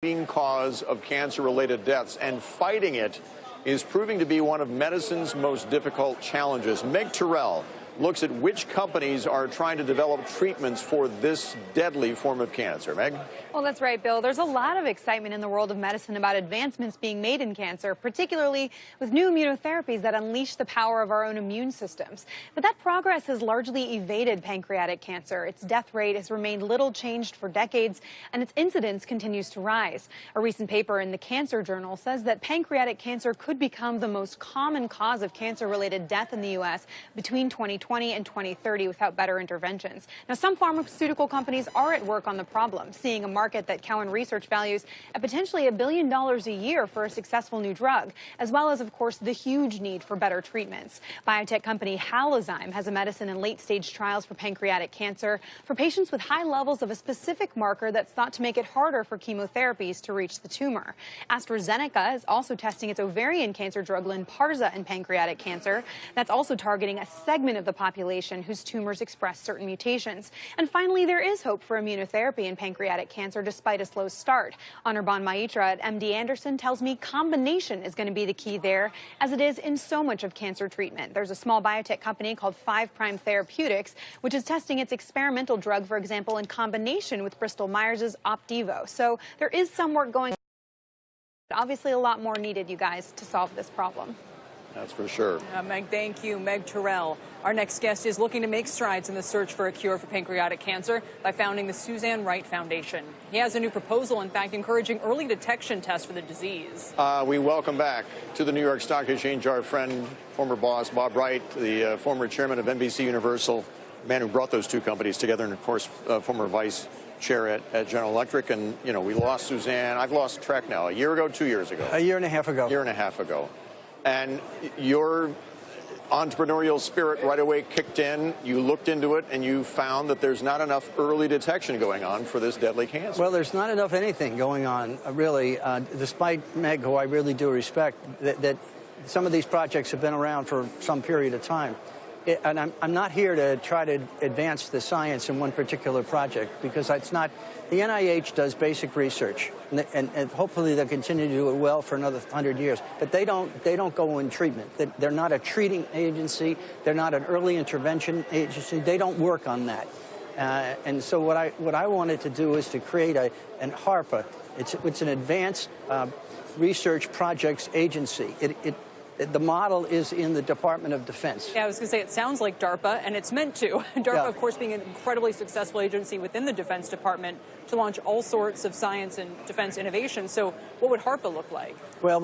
leading cause of cancer-related deaths, and fighting it is proving to be one of medicine's most difficult challenges. Meg Terrell looks at which companies are trying to develop treatments for this deadly form of cancer. Meg? Well, that's right, Bill. There's a lot of excitement in the world of medicine about advancements being made in cancer, particularly with new immunotherapies that unleash the power of our own immune systems. But that progress has largely evaded pancreatic cancer. Its death rate has remained little changed for decades, and its incidence continues to rise. A recent paper in the Cancer Journal says that pancreatic cancer could become the most common cause of cancer-related death in the U.S. between 2020 and 2030 without better interventions. Now, some pharmaceutical companies are at work on the problem, seeing a market that Cowen Research values at potentially $1 billion a year for a successful new drug, as well as, of course, the huge need for better treatments. Biotech company Halozyme has a medicine in late-stage trials for pancreatic cancer for patients with high levels of a specific marker that's thought to make it harder for chemotherapies to reach the tumor. AstraZeneca is also testing its ovarian cancer drug Lynparza in pancreatic cancer. That's also targeting a segment of the population whose tumors express certain mutations. And finally, there is hope for immunotherapy in pancreatic cancer despite a slow start. Anirban Maitra at MD Anderson tells me combination is going to be the key there, as it is in so much of cancer treatment. There's a small biotech company called 5' Therapeutics, which is testing its experimental drug, for example, in combination with Bristol Myers' Opdivo. So there is some work going on. Obviously, a lot more needed, you guys, to solve this problem. That's for sure. Meg, thank you. Meg Terrell. Our next guest is looking to make strides in the search for a cure for pancreatic cancer by founding the Suzanne Wright Foundation. He has a new proposal, in fact, encouraging early detection tests for the disease. We welcome back to the New York Stock Exchange our friend, former boss, Bob Wright, the former chairman of NBC Universal, man who brought those two companies together, and, of course, former vice chair at General Electric. And, you know, we lost Suzanne. I've lost track now. A year ago, 2 years ago? A year and a half ago. A year and a half ago. And your entrepreneurial spirit right away kicked in. You looked into it, and you found that there's not enough early detection going on for this deadly cancer. Well, there's not enough anything going on, really, despite Meg, who I really do respect, that some of these projects have been around for some period of time. And I'm not here to try to advance the science in one particular project, because it's not. The NIH does basic research, and hopefully they'll continue to do it well for another 100 years. But they don't go in treatment. They're not a treating agency. They're not an early intervention agency. They don't work on that. And so what I wanted to do is to create an HARPA. It's an advanced research projects agency. The model is in the Department of Defense. Yeah, I was going to say, it sounds like DARPA, and it's meant to. DARPA, yeah, of course, being an incredibly successful agency within the Defense Department to launch all sorts of science and defense innovation. So what would HARPA look like? Well,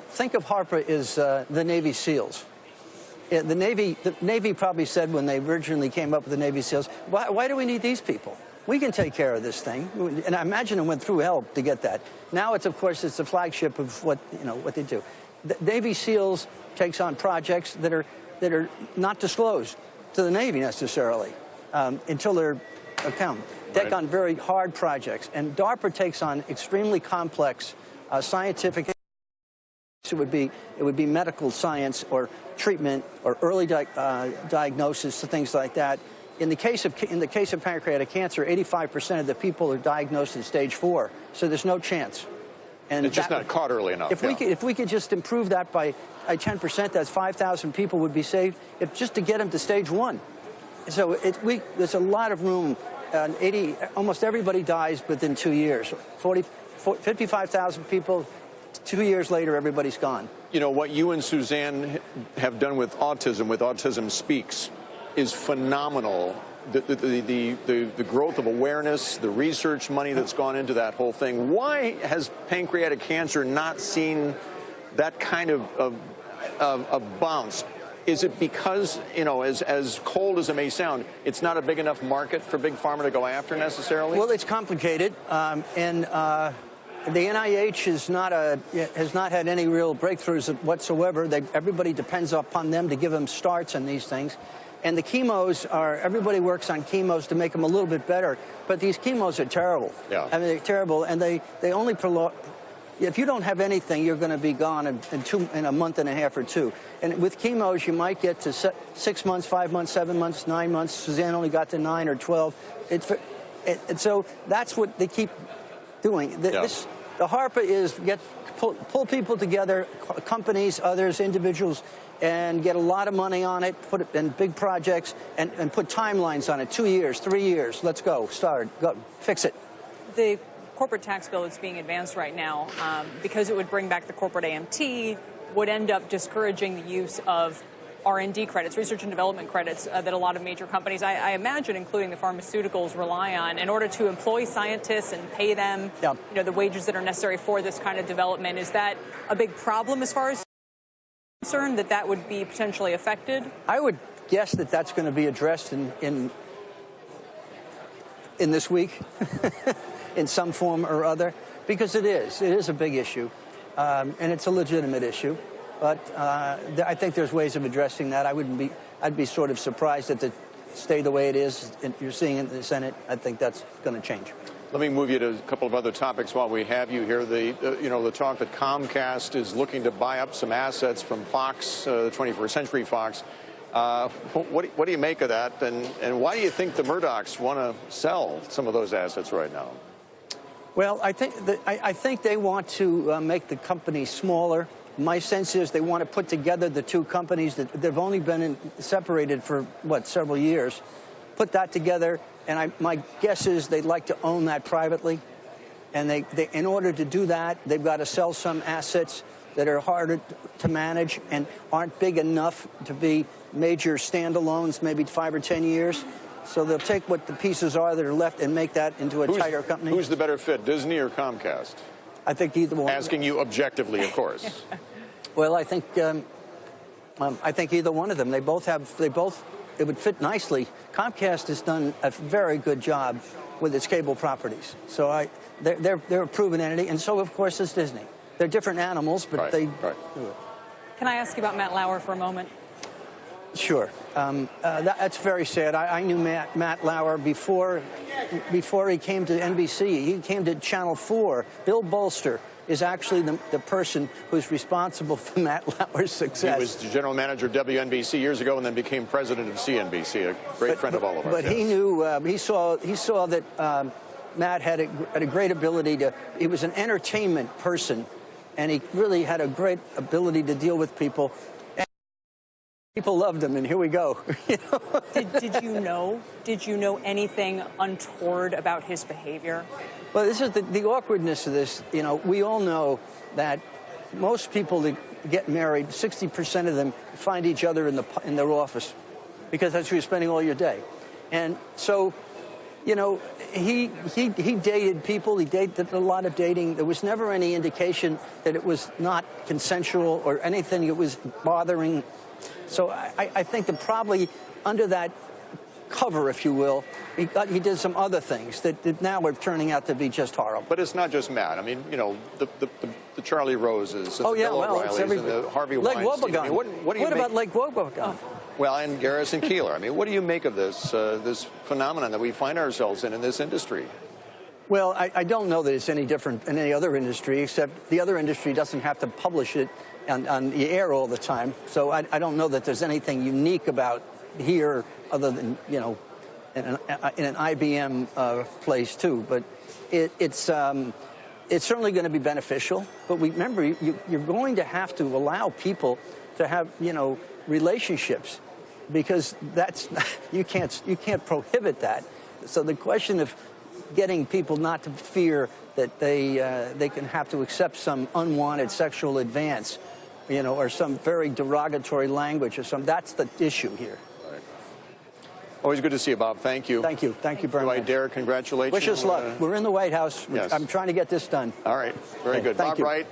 Think of HARPA as the Navy SEALs. The Navy probably said when they originally came up with the Navy SEALs, why do we need these people? We can take care of this thing. And I imagine it went through hell to get that. Now it's, of course, it's the flagship of what they do. The Navy SEALs takes on projects that are not disclosed to the Navy necessarily until they're come. Take on very hard projects, and DARPA takes on extremely complex scientific. It would be medical science or treatment or early diagnosis, things like that. In the case of pancreatic cancer, 85% of the people are diagnosed in stage 4, so there's no chance. And it's just not caught early enough. If we could just improve that by 10%, that's 5,000 people would be saved, just to get them to stage 1. So there's a lot of room. Almost everybody dies within 2 years. 55,000 people, 2 years later, everybody's gone. You know, what you and Suzanne have done with Autism Speaks, is phenomenal. The growth of awareness, the research money that's gone into that whole thing. Why has pancreatic cancer not seen that kind of bounce? Is it because, you know, as cold as it may sound, it's not a big enough market for Big Pharma to go after necessarily? Well, it's complicated, and the NIH has not had any real breakthroughs whatsoever. Everybody depends upon them to give them starts on these things. And the chemos everybody works on chemos to make them a little bit better, but these chemos are terrible. Yeah. I mean, they're terrible, and they only prolong. If you don't have anything, you're going to be gone in a month and a half or 2. And with chemos, you might get to 6 months, 5 months, 7 months, 9 months. Suzanne only got to 9 or 12. And so that's what they keep doing. The HARPA is pull people together, companies, others, individuals, and get a lot of money on it, put it in big projects, and put timelines on it, 2 years, 3 years. Let's go, start, go, fix it. The corporate tax bill that's being advanced right now, because it would bring back the corporate AMT, would end up discouraging the use of R&D credits, research and development credits, that a lot of major companies, I imagine, including the pharmaceuticals, rely on in order to employ scientists and pay them, the wages that are necessary for this kind of development. Is that a big problem as far as concerned, that would be potentially affected? I would guess that that's going to be addressed in this week, in some form or other, because it is a big issue, and it's a legitimate issue. But I think there's ways of addressing that. I'd be sort of surprised that it stay the way it is. You're seeing it in the Senate. I think that's going to change. Let me move you to a couple of other topics while we have you here. The talk that Comcast is looking to buy up some assets from Fox, the 21st Century Fox. What do you make of that? And why do you think the Murdochs want to sell some of those assets right now? Well, I think they want to make the company smaller. My sense is they want to put together the two companies that they've only been separated for, several years. Put that together, and my guess is they'd like to own that privately. And they in order to do that, they've got to sell some assets that are harder to manage and aren't big enough to be major standalones, maybe 5 or 10 years. So they'll take what the pieces are that are left and make that into a tighter company. Who's the better fit, Disney or Comcast? I think either one. Asking you objectively, of course. Well, I think either one of them. It would fit nicely. Comcast has done a very good job with its cable properties. So they're a proven entity, and so of course is Disney. They're different animals, but they do it. Can I ask you about Matt Lauer for a moment? Sure. That's very sad. I knew Matt Lauer before he came to NBC. He came to Channel 4. Bill Bolster is actually the person who's responsible for Matt Lauer's success. He was the general manager of WNBC years ago and then became president of CNBC, a great friend of all of us. But he knew, he saw that Matt had a great ability to, he was an entertainment person, and he really had a great ability to deal with people. People loved him, and here we go. Did you know anything untoward about his behavior? Well, this is the awkwardness of this. We all know that most people that get married, 60% of them find each other in their office, because that's where you're spending all your day. And so, he dated people. He did a lot of dating. There was never any indication that it was not consensual or anything that was bothering. So I think that probably under that cover, if you will, he did some other things that now are turning out to be just horrible. But it's not just Matt. I mean, the Charlie Roses, and the Bill O'Reillys, and the Harvey Weinstein. I mean, what about Lake Wobegon? Well, and Garrison Keillor. I mean, what do you make of this phenomenon that we find ourselves in this industry? Well, I don't know that it's any different than any other industry, except the other industry doesn't have to publish it on the air all the time. So I don't know that there's anything unique about here other than, in an IBM place, too. But it's certainly going to be beneficial. But remember, you're going to have to allow people to have, relationships, because you can't prohibit that. So the question of getting people not to fear that they can have to accept some unwanted sexual advance, or some very derogatory language or something, that's the issue here. Right. Always good to see you, Bob. Thank you. Thank you. Thank you very much. Dare, congratulations. Wish us luck. We're in the White House. Yes. I'm trying to get this done. All right. Very good. Thank Bob you. Wright.